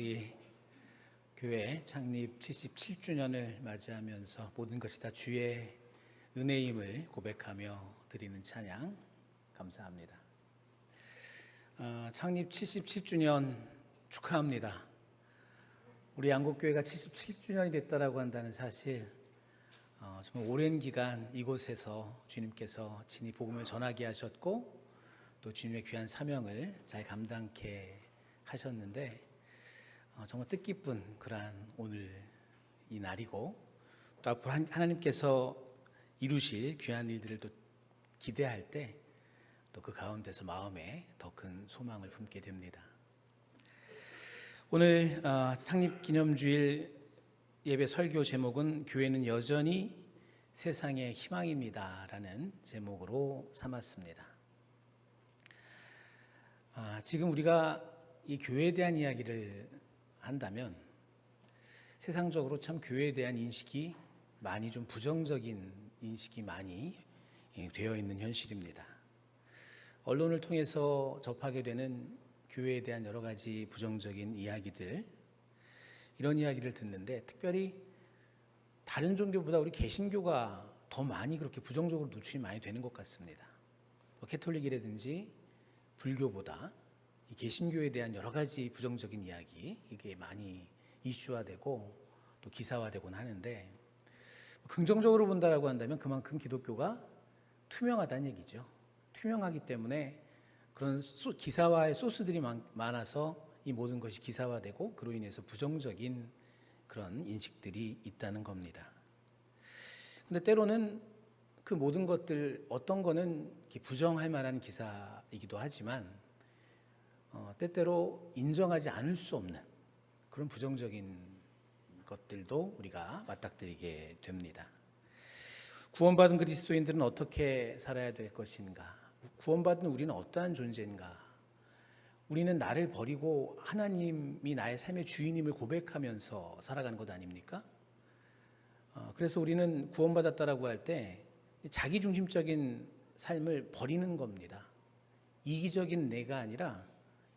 우리 교회 창립 77주년을 맞이하면서 모든 것이 다 주의 은혜임을 고백하며 드리는 찬양 감사합니다. 창립 77주년 축하합니다. 우리 양곡교회가 77주년이 됐다라고 한다는 사실, 정말 오랜 기간 이곳에서 주님께서 친히 복음을 전하게 하셨고 또 주님의 귀한 사명을 잘 감당케 하셨는데, 정말 뜻깊은 그러한 오늘 이 날이고, 또 앞으로 하나님께서 이루실 귀한 일들을 또 기대할 때 또 그 가운데서 마음에 더 큰 소망을 품게 됩니다. 오늘 창립 기념주일 예배 설교 제목은 교회는 여전히 세상의 희망입니다 라는 제목으로 삼았습니다. 지금 우리가 이 교회에 대한 이야기를 한다면 세상적으로 참 교회에 대한 인식이 많이 좀 부정적인 인식이 많이 되어 있는 현실입니다. 언론을 통해서 접하게 되는 교회에 대한 여러 가지 부정적인 이야기들, 이런 이야기를 듣는데 특별히 다른 종교보다 우리 개신교가 더 많이 그렇게 부정적으로 노출이 많이 되는 것 같습니다. 캐톨릭이라든지 불교보다 이 개신교에 대한 여러 가지 부정적인 이야기, 이게 많이 이슈화되고 또 기사화되곤 하는데, 긍정적으로 본다라고 한다면 그만큼 기독교가 투명하다는 얘기죠. 투명하기 때문에 그런 기사화의 소스들이 많아서 이 모든 것이 기사화되고 그로 인해서 부정적인 그런 인식들이 있다는 겁니다. 근데 때로는 그 모든 것들 어떤 거는 부정할 만한 기사이기도 하지만 때때로 인정하지 않을 수 없는 그런 부정적인 것들도 우리가 맞닥뜨리게 됩니다. 구원받은 그리스도인들은 어떻게 살아야 될 것인가? 구원받은 우리는 어떠한 존재인가? 우리는 나를 버리고 하나님이 나의 삶의 주인임을 고백하면서 살아가는 것 아닙니까? 그래서 우리는 구원받았다라고 할 때 자기중심적인 삶을 버리는 겁니다. 이기적인 내가 아니라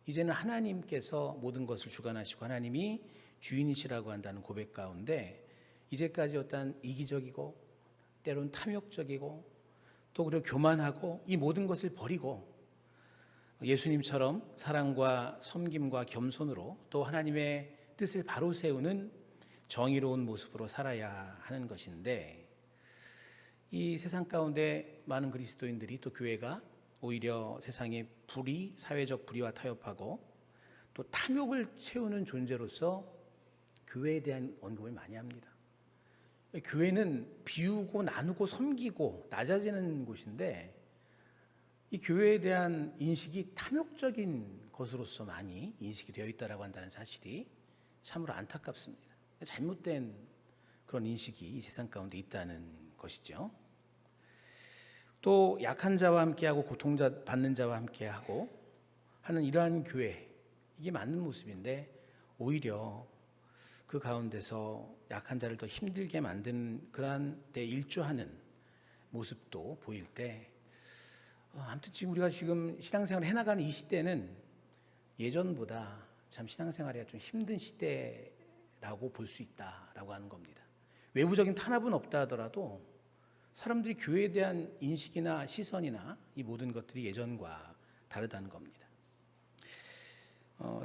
이제는 하나님께서 모든 것을 주관하시고 하나님이 주인이시라고 한다는 고백 가운데 이제까지 어떤 이기적이고 때로는 탐욕적이고 또 그리고 교만하고 이 모든 것을 버리고 예수님처럼 사랑과 섬김과 겸손으로 또 하나님의 뜻을 바로 세우는 정의로운 모습으로 살아야 하는 것인데, 이 세상 가운데 많은 그리스도인들이 또 교회가 오히려 세상의 불의, 사회적 불의와 타협하고 또 탐욕을 채우는 존재로서 교회에 대한 언급을 많이 합니다. 교회는 비우고 나누고 섬기고 낮아지는 곳인데 이 교회에 대한 인식이 탐욕적인 것으로서 많이 인식이 되어 있다고 한다는 사실이 참으로 안타깝습니다. 잘못된 그런 인식이 이 세상 가운데 있다는 것이죠. 또 약한 자와 함께하고 고통받는 자와 함께하고 하는 이러한 교회, 이게 맞는 모습인데 오히려 그 가운데서 약한 자를 더 힘들게 만드는 그러한 데 일조하는 모습도 보일 때, 아무튼 지금 우리가 지금 신앙생활을 해나가는 이 시대는 예전보다 참 신앙생활이 좀 힘든 시대라고 볼 수 있다라고 하는 겁니다. 외부적인 탄압은 없다 하더라도 사람들이 교회에 대한 인식이나 시선이나 이 모든 것들이 예전과 다르다는 겁니다.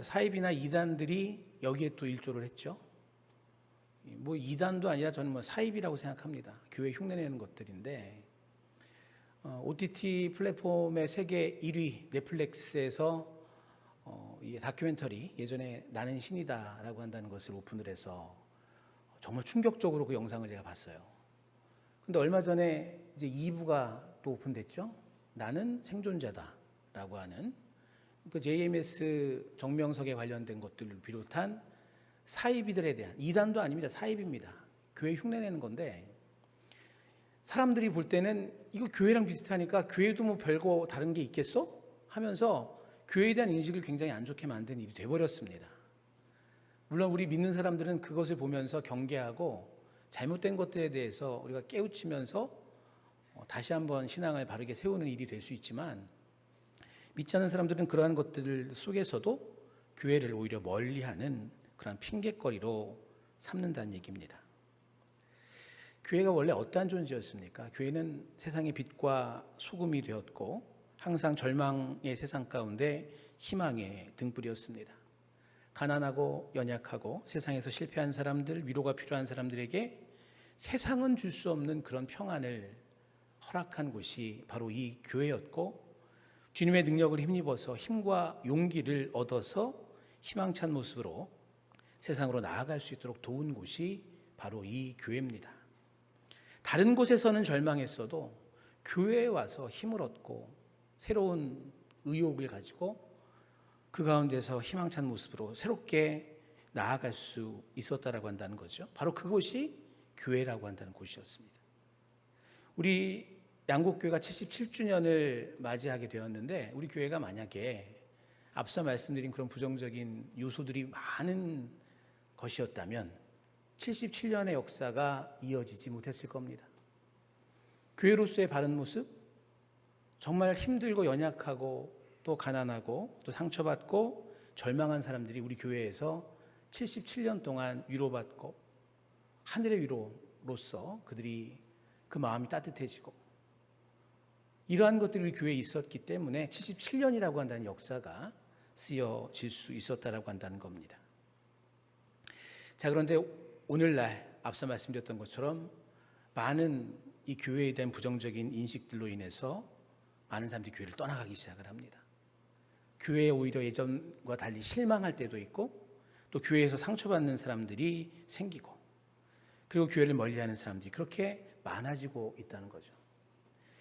사입이나 이단들이 여기에 또 일조를 했죠. 뭐 이단도 아니라 저는 사입이라고 생각합니다. 교회 흉내내는 것들인데, OTT 플랫폼의 세계 1위 넷플릭스에서 이 다큐멘터리 예전에 나는 신이다라고 한다는 것을 오픈을 해서 정말 충격적으로 그 영상을 제가 봤어요. 근데 얼마 전에 이제 2부가 또 오픈됐죠. 나는 생존자다라고 하는 그 JMS 정명석에 관련된 것들을 비롯한 사이비들에 대한, 이단도 아닙니다. 사이비입니다. 교회 흉내내는 건데 사람들이 볼 때는 이거 교회랑 비슷하니까 교회도 뭐 별거 다른 게 있겠어? 하면서 교회에 대한 인식을 굉장히 안 좋게 만든 일이 돼버렸습니다. 물론 우리 믿는 사람들은 그것을 보면서 경계하고 잘못된 것들에 대해서 우리가 깨우치면서 다시 한번 신앙을 바르게 세우는 일이 될 수 있지만, 믿지 않는 사람들은 그러한 것들 속에서도 교회를 오히려 멀리하는 그런 핑계거리로 삼는다는 얘기입니다. 교회가 원래 어떠한 존재였습니까? 교회는 세상의 빛과 소금이 되었고 항상 절망의 세상 가운데 희망의 등불이었습니다. 가난하고 연약하고 세상에서 실패한 사람들, 위로가 필요한 사람들에게 세상은 줄 수 없는 그런 평안을 허락한 곳이 바로 이 교회였고, 주님의 능력을 힘입어서 힘과 용기를 얻어서 희망찬 모습으로 세상으로 나아갈 수 있도록 도운 곳이 바로 이 교회입니다. 다른 곳에서는 절망했어도 교회에 와서 힘을 얻고 새로운 의욕을 가지고 그 가운데서 희망찬 모습으로 새롭게 나아갈 수 있었다라고 한다는 거죠. 바로 그곳이 교회라고 한다는 곳이었습니다. 우리 양곡교회가 77주년을 맞이하게 되었는데, 우리 교회가 만약에 앞서 말씀드린 그런 부정적인 요소들이 많은 것이었다면 77년의 역사가 이어지지 못했을 겁니다. 교회로서의 바른 모습, 정말 힘들고 연약하고 또 가난하고 또 상처받고 절망한 사람들이 우리 교회에서 77년 동안 위로받고 하늘의 위로로서 그들이 그 마음이 따뜻해지고, 이러한 것들이 우리 교회에 있었기 때문에 77년이라고 한다는 역사가 쓰여질 수 있었다라고 한다는 겁니다. 자, 그런데 오늘날 앞서 말씀드렸던 것처럼 많은 이 교회에 대한 부정적인 인식들로 인해서 많은 사람들이 교회를 떠나가기 시작을 합니다. 교회에 오히려 예전과 달리 실망할 때도 있고, 또 교회에서 상처받는 사람들이 생기고, 그리고 교회를 멀리하는 사람들이 그렇게 많아지고 있다는 거죠.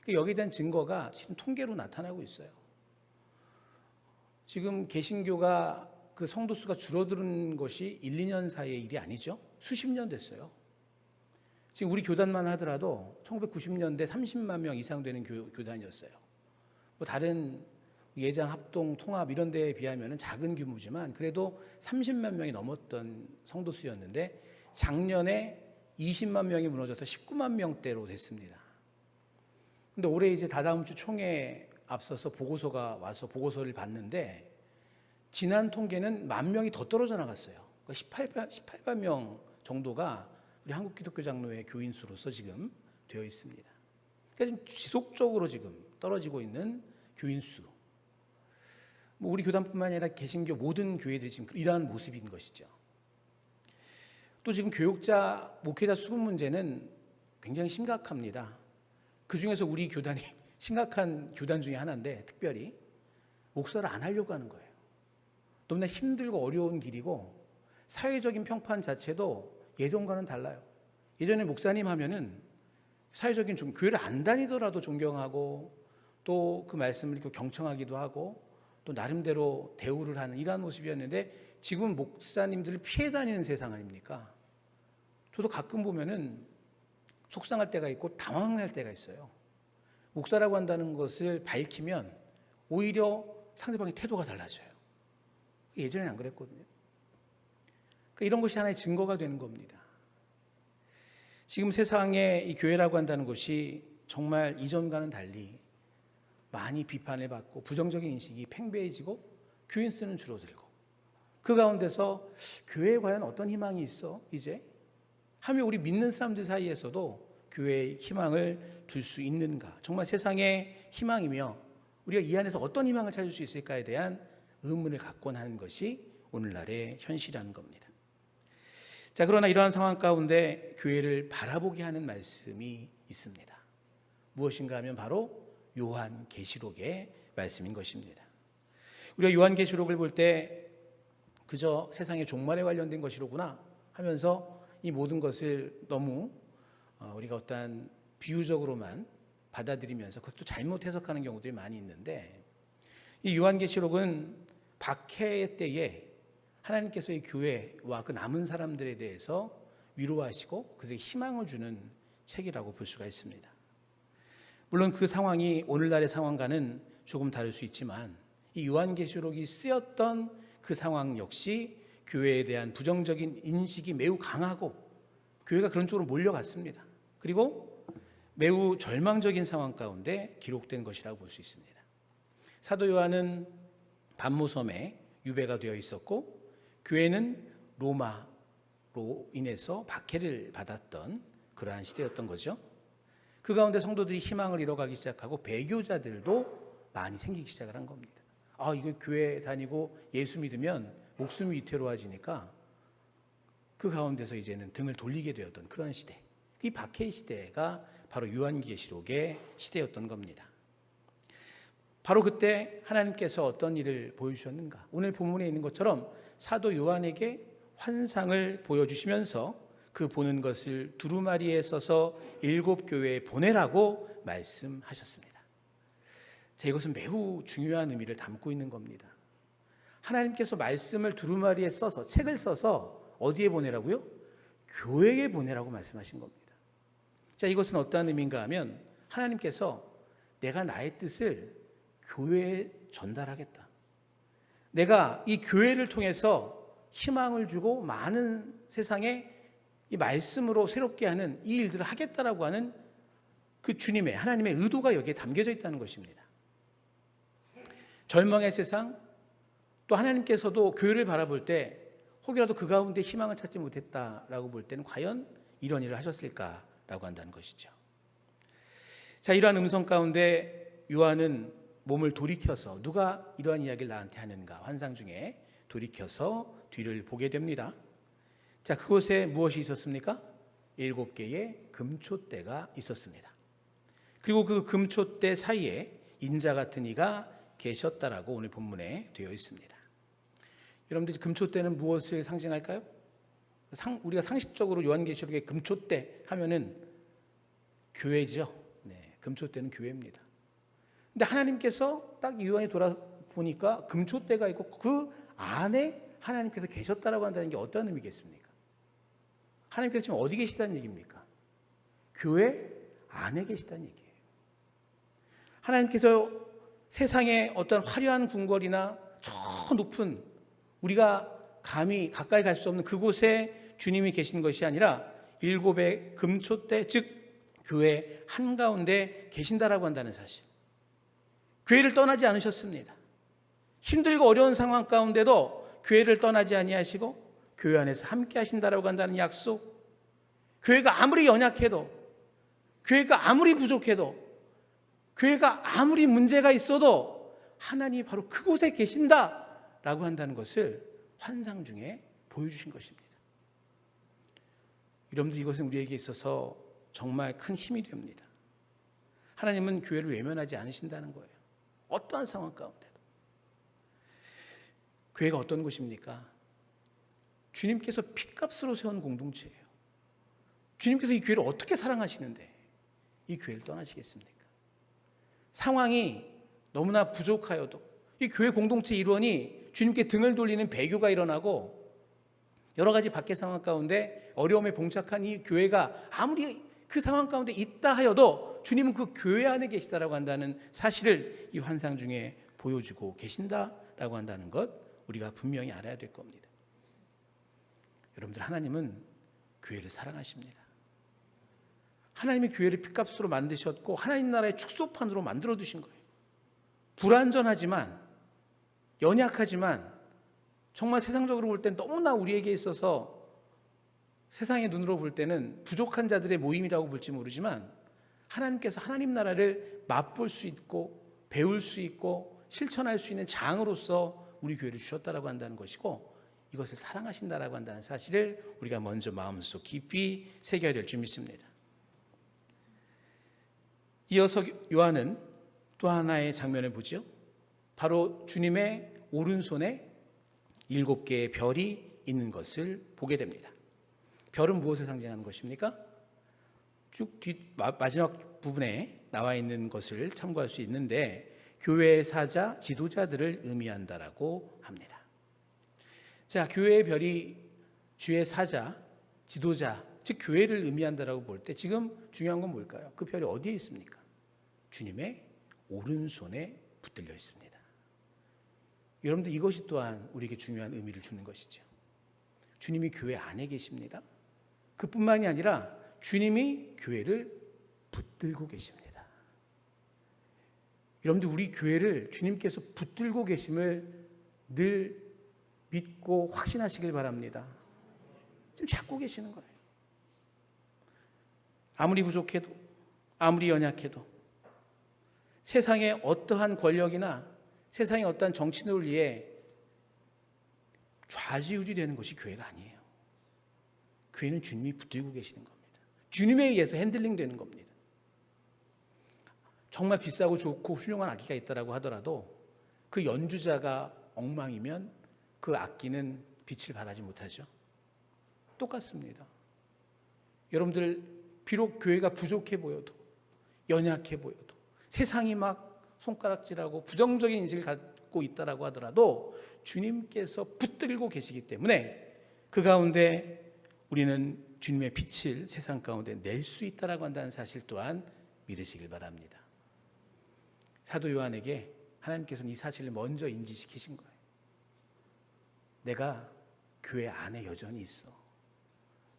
여기에 대한 증거가 지금 통계로 나타나고 있어요. 지금 개신교가 그 성도 수가 줄어드는 것이 1, 2년 사이의 일이 아니죠. 수십 년 됐어요. 지금 우리 교단만 하더라도 1990년대 30만 명 이상 되는 교단이었어요. 뭐 다른 예장, 합동, 통합 이런 데에 비하면 작은 규모지만 그래도 30만 명이 넘었던 성도 수였는데, 작년에 20만 명이 무너져서 19만 명대로 됐습니다. 근데 올해 이제 다다음 주 총회에 앞서서 보고서가 와서 보고서를 봤는데, 지난 통계는 1만 명이 더 떨어져 나갔어요. 그러니까 18만 명 정도가 우리 한국기독교장로회 교인 수로서 지금 되어 있습니다. 그러니까 지금 지속적으로 지금 떨어지고 있는 교인 수. 뭐 우리 교단뿐만 아니라 개신교 모든 교회들이 지금 이러한 모습인 것이죠. 또 지금 교육자, 목회자 수급 문제는 굉장히 심각합니다. 그 중에서 우리 교단이 심각한 교단 중에 하나인데, 특별히 목사를 안 하려고 하는 거예요. 너무나 힘들고 어려운 길이고, 사회적인 평판 자체도 예전과는 달라요. 예전에 목사님 하면은 사회적인 교회를 안 다니더라도 존경하고, 또 그 말씀을 경청하기도 하고, 또 나름대로 대우를 하는 이러한 모습이었는데, 지금 목사님들을 피해 다니는 세상 아닙니까? 저도 가끔 보면은 속상할 때가 있고 당황할 때가 있어요. 목사라고 한다는 것을 밝히면 오히려 상대방의 태도가 달라져요. 예전에는 안 그랬거든요. 그러니까 이런 것이 하나의 증거가 되는 겁니다. 지금 세상에 이 교회라고 한다는 것이 정말 이전과는 달리 많이 비판을 받고 부정적인 인식이 팽배해지고 교인 수는 줄어들고, 그 가운데서 교회에 과연 어떤 희망이 있어 이제 하며 우리 믿는 사람들 사이에서도 교회의 희망을 둘 수 있는가, 정말 세상의 희망이며 우리가 이 안에서 어떤 희망을 찾을 수 있을까에 대한 의문을 갖곤 하는 것이 오늘날의 현실이라는 겁니다. 자, 그러나 이러한 상황 가운데 교회를 바라보게 하는 말씀이 있습니다. 무엇인가 하면 바로 요한계시록의 말씀인 것입니다. 우리가 요한계시록을 볼 때 그저 세상의 종말에 관련된 것이로구나 하면서 이 모든 것을 너무 우리가 어떠한 비유적으로만 받아들이면서 그것도 잘못 해석하는 경우들이 많이 있는데, 이 요한계시록은 박해의 때에 하나님께서 이 교회와 그 남은 사람들에 대해서 위로하시고 그들에게 희망을 주는 책이라고 볼 수가 있습니다. 물론 그 상황이 오늘날의 상황과는 조금 다를 수 있지만, 이 요한계시록이 쓰였던 그 상황 역시 교회에 대한 부정적인 인식이 매우 강하고 교회가 그런 쪽으로 몰려갔습니다. 그리고 매우 절망적인 상황 가운데 기록된 것이라고 볼 수 있습니다. 사도 요한은 반모섬에 유배가 되어 있었고, 교회는 로마로 인해서 박해를 받았던 그러한 시대였던 거죠. 그 가운데 성도들이 희망을 잃어가기 시작하고 배교자들도 많이 생기기 시작을 한 겁니다. 이거 교회 다니고 예수 믿으면 목숨이 위태로워지니까 그 가운데서 이제는 등을 돌리게 되었던 그런 시대. 이 박해 시대가 바로 요한계시록의 시대였던 겁니다. 바로 그때 하나님께서 어떤 일을 보여주셨는가? 오늘 본문에 있는 것처럼 사도 요한에게 환상을 보여주시면서 그 보는 것을 두루마리에 써서 7 교회에 보내라고 말씀하셨습니다. 자, 이것은 매우 중요한 의미를 담고 있는 겁니다. 하나님께서 말씀을 두루마리에 써서, 책을 써서 어디에 보내라고요? 교회에 보내라고 말씀하신 겁니다. 자, 이것은 어떠한 의미인가 하면 하나님께서 내가 나의 뜻을 교회에 전달하겠다. 내가 이 교회를 통해서 희망을 주고 많은 세상에 이 말씀으로 새롭게 하는 이 일들을 하겠다라고 하는 그 주님의, 하나님의 의도가 여기에 담겨져 있다는 것입니다. 절망의 세상, 또 하나님께서도 교회를 바라볼 때 혹이라도 그 가운데 희망을 찾지 못했다라고 볼 때는 과연 이런 일을 하셨을까라고 한다는 것이죠. 자, 이러한 음성 가운데 요한은 몸을 돌이켜서 누가 이러한 이야기를 나한테 하는가, 환상 중에 돌이켜서 뒤를 보게 됩니다. 자, 그곳에 무엇이 있었습니까? 7개의 금촛대가 있었습니다. 그리고 그 금촛대 사이에 인자 같은 이가 계셨다라고 오늘 본문에 되어 있습니다. 여러분들, 금촛대는 무엇을 상징할까요? 우리가 상식적으로 요한계시록의 금촛대 하면은 교회죠. 네, 금촛대는 교회입니다. 근데 하나님께서 딱 요한이 돌아보니까 금촛대가 있고 그 안에 하나님께서 계셨다라고 한다는 게 어떤 의미겠습니까? 하나님께서 지금 어디 계시다는 얘기입니까? 교회 안에 계시다는 얘기예요. 하나님께서 세상의 어떤 화려한 궁궐이나 저 높은 우리가 감히 가까이 갈 수 없는 그곳에 주님이 계신 것이 아니라 7의 금촛대, 즉 교회 한가운데 계신다라고 한다는 사실. 교회를 떠나지 않으셨습니다. 힘들고 어려운 상황 가운데도 교회를 떠나지 아니하시고 교회 안에서 함께 하신다라고 한다는 약속. 교회가 아무리 연약해도, 교회가 아무리 부족해도, 교회가 아무리 문제가 있어도 하나님이 바로 그곳에 계신다라고 한다는 것을 환상 중에 보여주신 것입니다. 여러분들, 이것은 우리에게 있어서 정말 큰 힘이 됩니다. 하나님은 교회를 외면하지 않으신다는 거예요. 어떠한 상황 가운데도. 교회가 어떤 곳입니까? 주님께서 핏값으로 세운 공동체예요. 주님께서 이 교회를 어떻게 사랑하시는데 이 교회를 떠나시겠습니까? 상황이 너무나 부족하여도 이 교회 공동체 일원이 주님께 등을 돌리는 배교가 일어나고 여러 가지 밖의 상황 가운데 어려움에 봉착한 이 교회가 아무리 그 상황 가운데 있다 하여도 주님은 그 교회 안에 계시다라고 한다는 사실을 이 환상 중에 보여주고 계신다라고 한다는 것, 우리가 분명히 알아야 될 겁니다. 여러분들, 하나님은 교회를 사랑하십니다. 하나님이 교회를 핏값으로 만드셨고 하나님 나라의 축소판으로 만들어 두신 거예요. 불완전하지만, 연약하지만, 정말 세상적으로 볼 땐 너무나 우리에게 있어서 세상의 눈으로 볼 때는 부족한 자들의 모임이라고 볼지 모르지만 하나님께서 하나님 나라를 맛볼 수 있고 배울 수 있고 실천할 수 있는 장으로서 우리 교회를 주셨다라고 한다는 것이고, 이것을 사랑하신다라고 한다는 사실을 우리가 먼저 마음속 깊이 새겨야 될 줄 믿습니다. 이어서 요한은 또 하나의 장면을 보죠. 바로 주님의 오른손에 7개의 별이 있는 것을 보게 됩니다. 별은 무엇을 상징하는 것입니까? 쭉 마지막 부분에 나와 있는 것을 참고할 수 있는데 교회의 사자, 지도자들을 의미한다라고 합니다. 자, 교회의 별이 주의 사자, 지도자, 즉 교회를 의미한다라고 볼 때 지금 중요한 건 뭘까요? 그 별이 어디에 있습니까? 주님의 오른손에 붙들려 있습니다. 여러분들, 이것이 또한 우리에게 중요한 의미를 주는 것이죠. 주님이 교회 안에 계십니다. 그뿐만이 아니라 주님이 교회를 붙들고 계십니다. 여러분들, 우리 교회를 주님께서 붙들고 계심을 늘 믿고 확신하시길 바랍니다. 지금 찾고 계시는 거예요. 아무리 부족해도, 아무리 연약해도, 세상의 어떠한 권력이나 세상의 어떠한 정치 논리에 좌지우지 되는 것이 교회가 아니에요. 교회는 주님이 붙들고 계시는 겁니다. 주님에 의해서 핸들링 되는 겁니다. 정말 비싸고 좋고 훌륭한 악기가 있다고 하더라도 그 연주자가 엉망이면 그 악기는 빛을 발하지 못하죠. 똑같습니다. 여러분들 비록 교회가 부족해 보여도, 연약해 보여도, 세상이 막 손가락질하고 부정적인 인식을 갖고 있다고 하더라도 주님께서 붙들고 계시기 때문에 그 가운데 우리는 주님의 빛을 세상 가운데 낼 수 있다고 한다는 사실 또한 믿으시길 바랍니다. 사도 요한에게 하나님께서는 이 사실을 먼저 인지시키신 거예요. 내가 교회 안에 여전히 있어.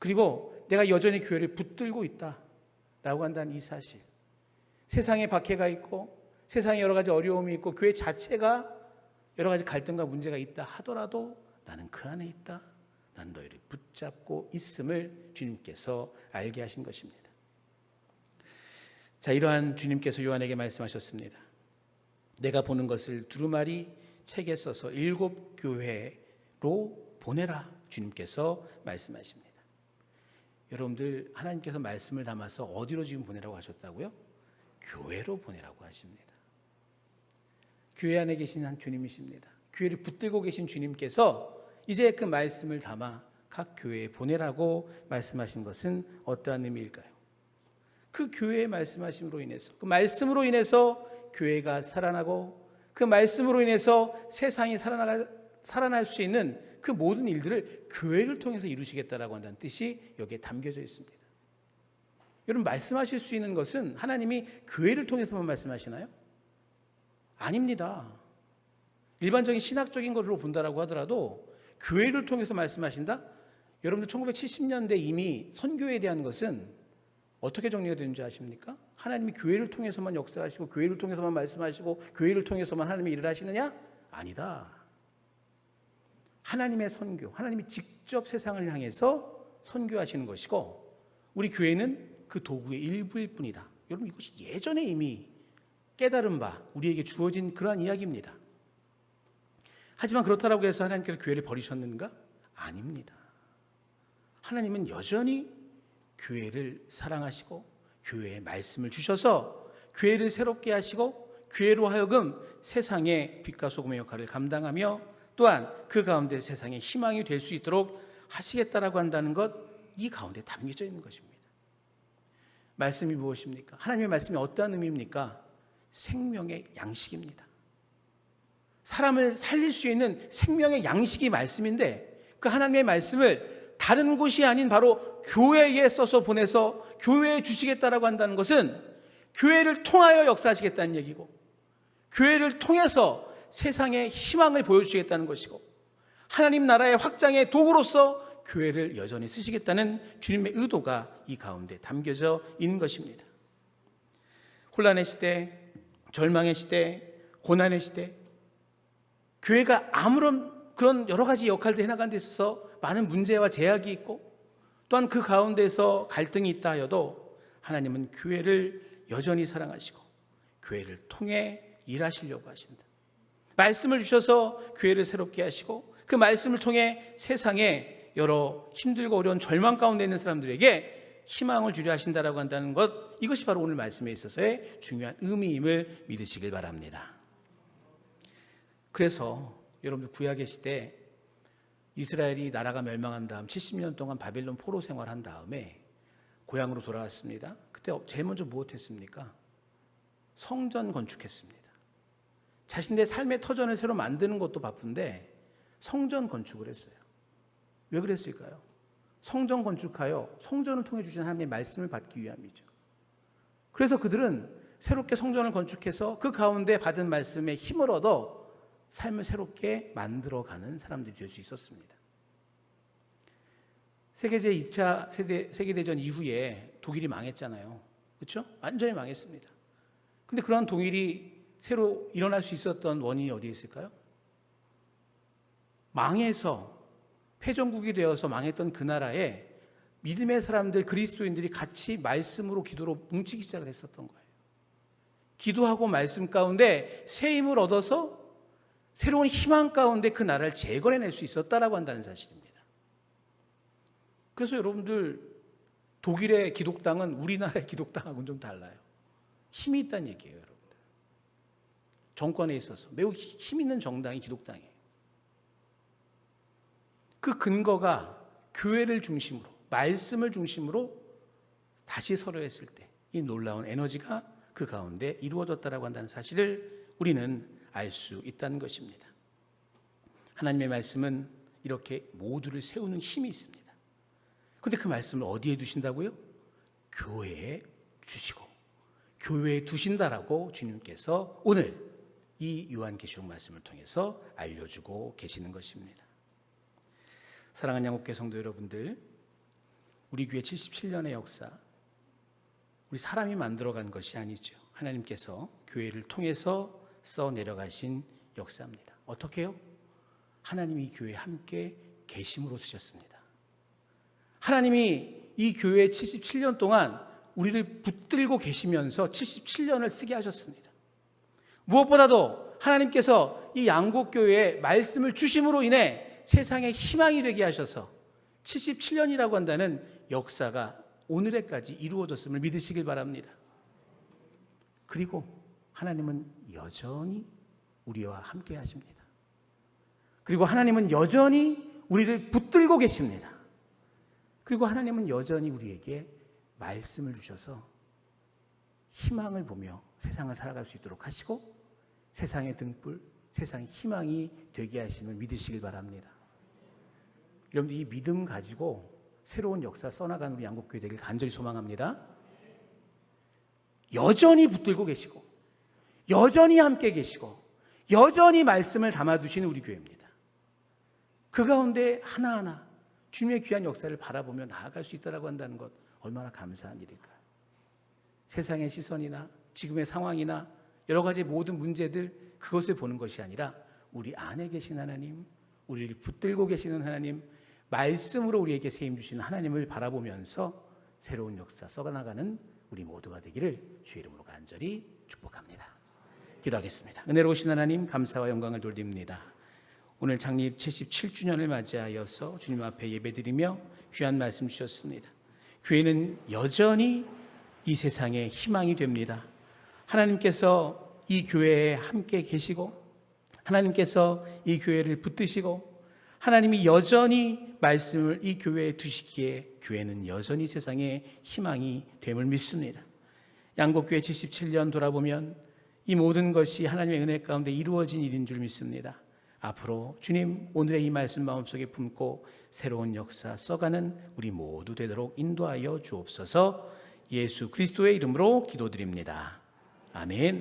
그리고 내가 여전히 교회를 붙들고 있다라고 한다는 이 사실. 세상에 박해가 있고 세상에 여러 가지 어려움이 있고 교회 자체가 여러 가지 갈등과 문제가 있다 하더라도 나는 그 안에 있다. 난 너희를 붙잡고 있음을 주님께서 알게 하신 것입니다. 자, 이러한 주님께서 요한에게 말씀하셨습니다. 내가 보는 것을 두루마리 책에 써서 7 교회로 보내라. 주님께서 말씀하십니다. 여러분들 하나님께서 말씀을 담아서 어디로 지금 보내라고 하셨다고요? 교회로 보내라고 하십니다. 교회 안에 계신 한 주님이십니다. 교회를 붙들고 계신 주님께서 이제 그 말씀을 담아 각 교회에 보내라고 말씀하신 것은 어떠한 의미일까요? 그 교회의 말씀하심으로 인해서, 그 말씀으로 인해서 교회가 살아나고 그 말씀으로 인해서 세상이 살아날 수 있는 그 모든 일들을 교회를 통해서 이루시겠다라고 한다는 뜻이 여기에 담겨져 있습니다. 여러분, 말씀하실 수 있는 것은 하나님이 교회를 통해서만 말씀하시나요? 아닙니다. 일반적인 신학적인 것으로 본다라고 하더라도 교회를 통해서 말씀하신다? 여러분들 1970년대 이미 선교에 대한 것은 어떻게 정리가 되는지 아십니까? 하나님이 교회를 통해서만 역사하시고 교회를 통해서만 말씀하시고 교회를 통해서만 하나님이 일을 하시느냐? 아니다. 하나님의 선교, 하나님이 직접 세상을 향해서 선교하시는 것이고 우리 교회는 그 도구의 일부일 뿐이다. 여러분, 이것이 예전에 이미 깨달은 바 우리에게 주어진 그러한 이야기입니다. 하지만 그렇다고 해서 하나님께서 교회를 버리셨는가? 아닙니다. 하나님은 여전히 교회를 사랑하시고 교회에 말씀을 주셔서 교회를 새롭게 하시고 교회로 하여금 세상의 빛과 소금의 역할을 감당하며 또한 그 가운데 세상의 희망이 될 수 있도록 하시겠다라고 한다는 것, 이 가운데 담겨져 있는 것입니다. 말씀이 무엇입니까? 하나님의 말씀이 어떠한 의미입니까? 생명의 양식입니다. 사람을 살릴 수 있는 생명의 양식이 말씀인데 그 하나님의 말씀을 다른 곳이 아닌 바로 교회에 써서 보내서 교회에 주시겠다라고 한다는 것은 교회를 통하여 역사하시겠다는 얘기고 교회를 통해서 세상에 희망을 보여주시겠다는 것이고 하나님 나라의 확장의 도구로서 교회를 여전히 쓰시겠다는 주님의 의도가 이 가운데 담겨져 있는 것입니다. 혼란의 시대, 절망의 시대, 고난의 시대, 교회가 아무런 그런 여러 가지 역할을 해나가는 데 있어서 많은 문제와 제약이 있고 또한 그 가운데서 갈등이 있다 하여도 하나님은 교회를 여전히 사랑하시고 교회를 통해 일하시려고 하신다. 말씀을 주셔서 교회를 새롭게 하시고 그 말씀을 통해 세상에 여러 힘들고 어려운 절망 가운데 있는 사람들에게 희망을 주려 하신다라고 한다는 것, 이것이 바로 오늘 말씀에 있어서의 중요한 의미임을 믿으시길 바랍니다. 그래서 여러분들 구약의 시대 이스라엘이 나라가 멸망한 다음 70년 동안 바벨론 포로 생활한 다음에 고향으로 돌아왔습니다. 그때 제일 먼저 무엇했습니까? 성전 건축했습니다. 자신들의 삶의 터전을 새로 만드는 것도 바쁜데 성전 건축을 했어요. 왜 그랬을까요? 성전 건축하여 성전을 통해 주신 하나님의 말씀을 받기 위함이죠. 그래서 그들은 새롭게 성전을 건축해서 그 가운데 받은 말씀에 힘을 얻어 삶을 새롭게 만들어가는 사람들이 될 수 있었습니다. 제2차 세계대전 이후에 독일이 망했잖아요. 그렇죠? 완전히 망했습니다. 근데 그러한 독일이 새로 일어날 수 있었던 원인이 어디에 있을까요? 망해서 패전국이 되어서 망했던 그 나라에 믿음의 사람들, 그리스도인들이 같이 말씀으로 기도로 뭉치기 시작을 했었던 거예요. 기도하고 말씀 가운데 새 힘을 얻어서 새로운 희망 가운데 그 나라를 재건해낼 수 있었다라고 한다는 사실입니다. 그래서 여러분들, 독일의 기독당은 우리나라의 기독당하고는 좀 달라요. 힘이 있다는 얘기예요, 여러분들. 정권에 있어서 매우 힘 있는 정당이 기독당이에요. 그 근거가 교회를 중심으로, 말씀을 중심으로 다시 서려했을 때 이 놀라운 에너지가 그 가운데 이루어졌다라고 한다는 사실을 우리는 알 수 있다는 것입니다. 하나님의 말씀은 이렇게 모두를 세우는 힘이 있습니다. 그런데 그 말씀을 어디에 두신다고요? 교회에 주시고 교회에 두신다라고 주님께서 오늘 이 요한계시록 말씀을 통해서 알려주고 계시는 것입니다. 사랑하는 양옥교 성도 여러분들, 우리 교회 77년의 역사, 우리 사람이 만들어간 것이 아니죠. 하나님께서 교회를 통해서 써내려가신 역사입니다. 어떻게 해요? 하나님이 이 교회에 함께 계심으로 쓰셨습니다. 하나님이 이 교회에 77년 동안 우리를 붙들고 계시면서 77년을 쓰게 하셨습니다. 무엇보다도 하나님께서 이 양곡교회에 말씀을 주심으로 인해 세상에 희망이 되게 하셔서 77년이라고 한다는 역사가 오늘에까지 이루어졌음을 믿으시길 바랍니다. 그리고 하나님은 여전히 우리와 함께 하십니다. 그리고 하나님은 여전히 우리를 붙들고 계십니다. 그리고 하나님은 여전히 우리에게 말씀을 주셔서 희망을 보며 세상을 살아갈 수 있도록 하시고 세상의 등불, 세상의 희망이 되게 하심을 믿으시길 바랍니다. 여러분들, 이 믿음 가지고 새로운 역사 써나가는 우리 양곡교회 되길 간절히 소망합니다. 여전히 붙들고 계시고 여전히 함께 계시고 여전히 말씀을 담아두시는 우리 교회입니다. 그 가운데 하나하나 주님의 귀한 역사를 바라보며 나아갈 수 있다고 한다는 것, 얼마나 감사한 일일까요? 세상의 시선이나 지금의 상황이나 여러 가지 모든 문제들, 그것을 보는 것이 아니라 우리 안에 계신 하나님, 우리를 붙들고 계시는 하나님, 말씀으로 우리에게 세임 주시는 하나님을 바라보면서 새로운 역사 써나가는 우리 모두가 되기를 주의 이름으로 간절히 축복합니다. 기도하겠습니다. 은혜로우신 하나님, 감사와 영광을 돌립니다. 오늘 창립 77주년을 맞이하여서 주님 앞에 예배드리며 귀한 말씀 주셨습니다. 교회는 여전히 이 세상의 희망이 됩니다. 하나님께서 이 교회에 함께 계시고 하나님께서 이 교회를 붙드시고 하나님이 여전히 말씀을 이 교회에 두시기에 교회는 여전히 세상의 희망이 됨을 믿습니다. 양곡교회 77년 돌아보면 이 모든 것이 하나님의 은혜 가운데 이루어진 일인 줄 믿습니다. 앞으로 주님 오늘의 이 말씀 마음속에 품고 새로운 역사 써가는 우리 모두 되도록 인도하여 주옵소서. 예수 그리스도의 이름으로 기도드립니다. 아멘.